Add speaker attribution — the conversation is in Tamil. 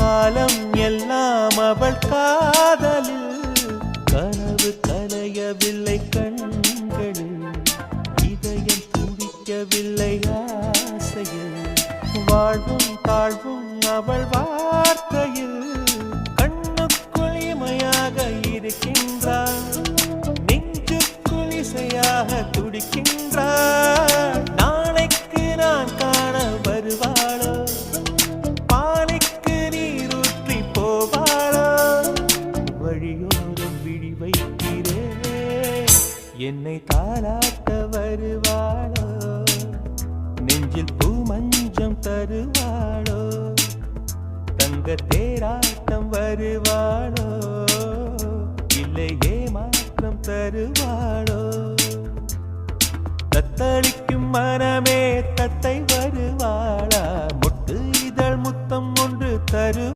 Speaker 1: காலம் எல்லாம் அவள் காதலில் கனவு கலையவில்லை கண்களில் இதயம் துடிக்கவில்லை ஆசையில் வாழ்வும் தாழ்வும் அவள் வார்த்தையில் கண்ணுக்குள் இமையாக இருக்கின்றாள் நெஞ்சுக்குள் இசையாக துடிக்கின்றாள் நாளைக்கு நான் காண வருவாளோ பானைக்கு நீரூற்றி போவாளோ வழியோரம் விழி வைக்கிறேன் என்னை தாலாட்ட வருவாளோ நெஞ்சில் பூ மஞ்சம் தருவாளோ தங்க தேராட்டம் வருவாளோ இல்லை ஏமாற்றம் தருவாளோ தத்தளிக்கும் மனமே தத்தை வருவாளா முட்டு இதழ் முத்தம் ஒன்று தரு